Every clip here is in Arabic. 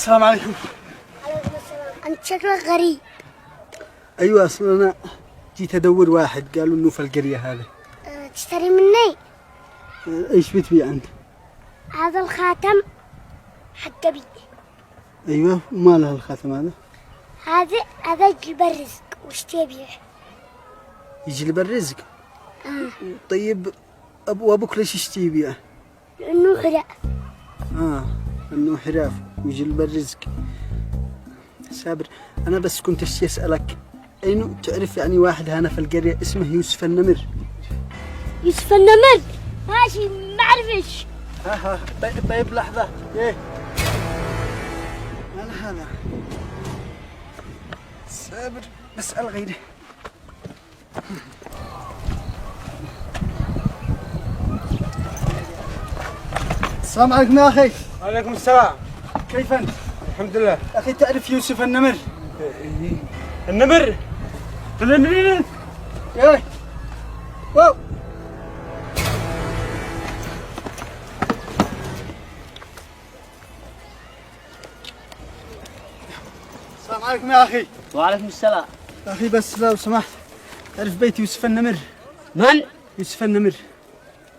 السلام عليكم. عليكم السلام. أنت شكلك غريب. أيوة أصلا أنا جيت أدور واحد قالوا إنه في القرية هذه. تشتري مني؟ إيش بتبيع أنت؟ هذا الخاتم حق أبي. أيوة وما له الخاتم هذا؟ هذا يجلب الرزق. وش تبيع؟ يجلب الرزق؟ طيب وأبوك ليش يشتي يبيعه؟ لأنه حراف. إنه حراف ويجلب الرزق. سابر أنا بس كنت أشتي أسألك أين تعرف يعني واحد هنا في القرية اسمه يوسف النمر؟ يوسف النمر؟ ماشي ما أعرفش. طيب لحظة. إيه أنا هذا سابر بسأل غيره. السلام عليكم يا أخي. وعليكم السلام. كيف أنت؟ الحمد لله. أخي تعرف يوسف النمر؟ النمر؟ إيه واو. السلام عليكم يا أخي. وعليكم السلام. أخي بس لو سمحت تعرف بيت يوسف النمر؟ من؟ يوسف النمر.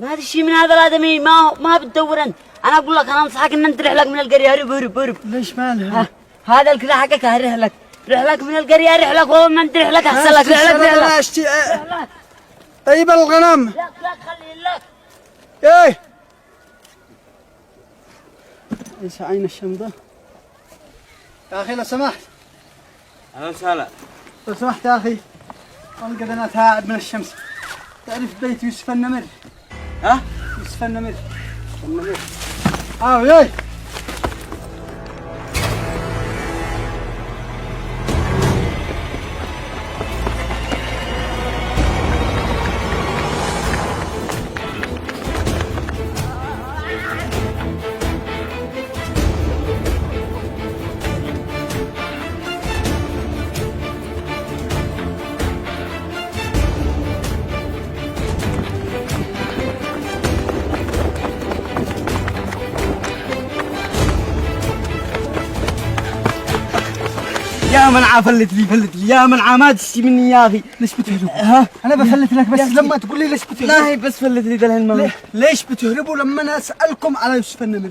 ما هذا الشيء من هذا الآدمي ما بتدور أنت. أنا أقول لك أنا أنصحك إن أنت رحلك من القرية. هرب. ليش مالها؟ هذا الكذا حقك رحلك من القرية. رحلك وما أنت رحلك أحسن لك. رحلك. طيب الغنم. لا خلي لك. ايه ايش عين الشمضة يا اخي لو سمحت. اهلا وسهلا. لو سمحت يا اخي والله انا تعب من الشمس. تعرف بيت يوسف النمر؟ يوسف النمر. ياي يا منعى فلت لي يا منعى ما تشتي مني يا اخي. ليش بتهربوا؟ انا بفلت لك بس لما تقول لي ليش بتهربوا. لا هي بس فلت لي ذا الهلمة. ليش بتهربوا لما انا اسالكم على يوسف النمر؟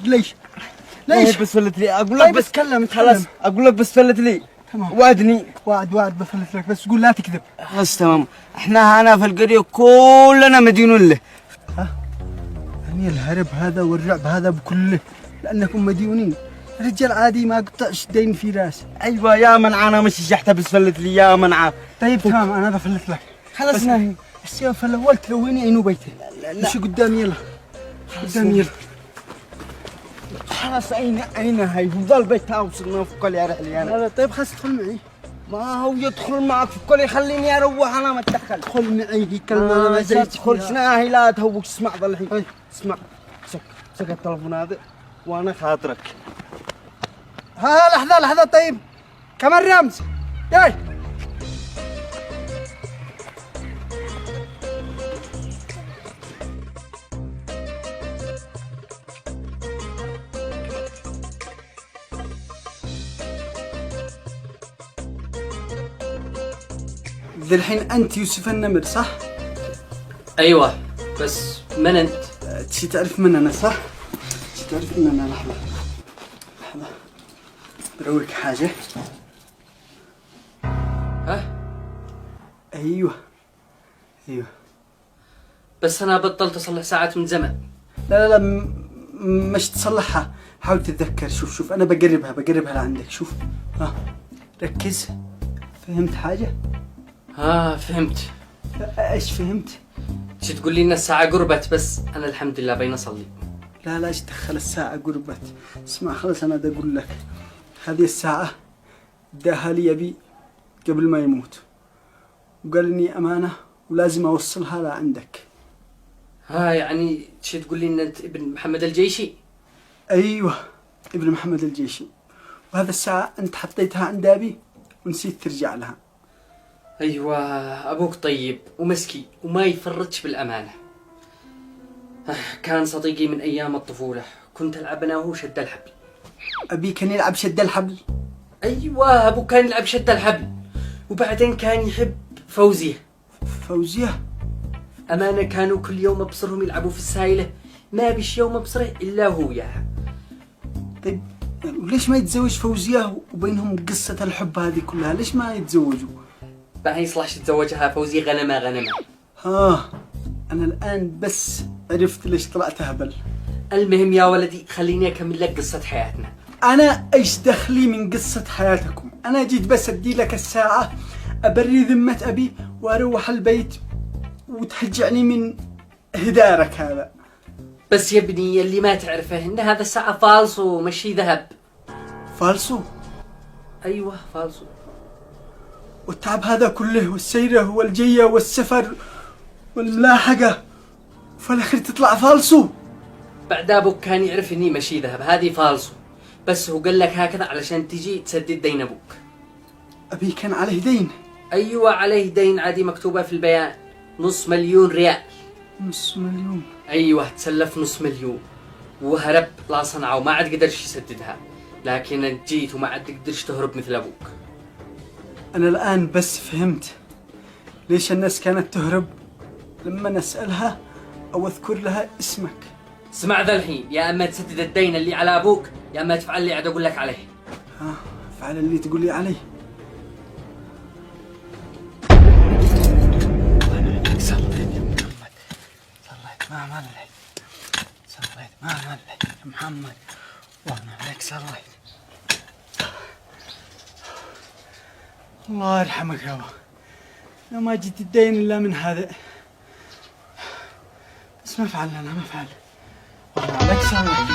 ليش بس فلت لي اقول لك. طيب بس اتكلم خلاص اقول لك بس فلت لي. تمام. وعدني. وعد بفلت لك بس قول لا تكذب. خلاص تمام. احنا هنا في القرية كلنا مدينون له. يعني الهرب هذا والرعب هذا بكله لانكم مديونين. رجال عادي ما قطعش دين في راسي. ايوه يا منعى انا مش جحته بس فلت لي يا منعى. طيب تمام انا بفلت لك. خلاص ناهي. السيف الاول تلويني عينو بيتي. مشي قدامي يلا. قدامي يلا. خلاص عين هاي وظل بيتها وصلنا في كل يا رحلي انا. لا طيب خلاص ادخل معي. ما هو يدخل معك في كل يخليني اروح انا ما اتدخل. ادخل معي هي كلمه انا ما زي تدخلش ناهي لا تهوك. اسمع ظل الحين. اسمع سك التلفون هذا وانا خاطرك. لحظه طيب كمان رمز. ياي ذي الحين انت يوسف النمر صح؟ أيوة بس من أنت؟ تشي تعرف من انا صح؟ تشي تعرف من انا. لحظه برويك حاجه. ايوه بس أنا بطلت أصلح ساعات من زمن. لا مش تصلحها. حاول تتذكر. شوف انا بقربها لعندك. شوف ركز. فهمت حاجه؟ فهمت. ايش فهمت؟ شو تقول لي إن الساعة قربت بس أنا الحمد لله بين أصلي. لا ايش دخل الساعه قربت؟ اسمع خلص انا بدي اقول لك. هذه الساعه اداها لي ابي قبل ما يموت وقال اني امانه ولازم اوصلها لعندك. يعني شو تقول لي إن أنت ابن محمد الجيشي؟ ايوه ابن محمد الجيشي. وهذا الساعه انت حطيتها عند ابي ونسيت ترجع لها. أيوة أبوك طيب ومسكي وما يفرطش بالأمانة. كان صديقي من أيام الطفولة. كنت ألعب أنا وهو شد الحبل. أبي كان يلعب شد الحبل. أيوة أبوك كان يلعب شد الحبل، وبعدين كان يحب فوزية. فوزية؟ أمانة كانوا كل يوم أبصرهم يلعبوا في السايلة، ما بيش يوم أبصره إلا هو ياها. طيب وليش ما يتزوج فوزية وبينهم قصة الحب هذه كلها؟ ليش ما يتزوجوا؟ ما يصلحش تتزوجها فوزية، غنمة غنمة. أنا الآن بس عرفت ليش طلعت هبل. المهم يا ولدي خليني أكمل لك قصة حياتنا. أنا إيش دخلي من قصة حياتكم؟ أنا جيت بس أدي لك الساعة أبري ذمة أبي وأروح البيت وتهجعني من هدارك هذا. بس يا ابني اللي ما تعرفه إن هذا الساعة فالصو مشي ذهب. فالصو؟ أيوة فالصو. والتعب هذا كله والسيرة والجية والسفر واللاحقة وفي الأخير تطلع فالصو؟ بعد أبوك كان يعرف إني مشي ذهب، هذه فالصو، بس هو قال لك هكذا علشان تجي تسدد دين أبوك. أبي كان عليه دين؟ أيوة عليه دين، عادي مكتوبة في البيان، 500,000 ريال. 500,000؟ أيوة تسلف 500,000 وهرب لا صنعة وما عاد قدرش يسددها، لكن جيت وما عاد تقدرش تهرب مثل أبوك. أنا الآن بس فهمت ليش الناس كانت تهرب لما نسألها أو أذكر لها اسمك. اسمع ذا الحين، يا أما تسدد الدين اللي على أبوك يا أما تفعل اللي عاد أقول لك عليه. فعل اللي تقول لي عليه. صليت يا محمد، صليت ما ملك، صليت ما ملك يا محمد، وانا عليك صليت. الله يرحمك يابا، أنا ما جيت الدين إلا من هذا، بس ما فعلنا، أنا ما فعل، وانا عليك صليت.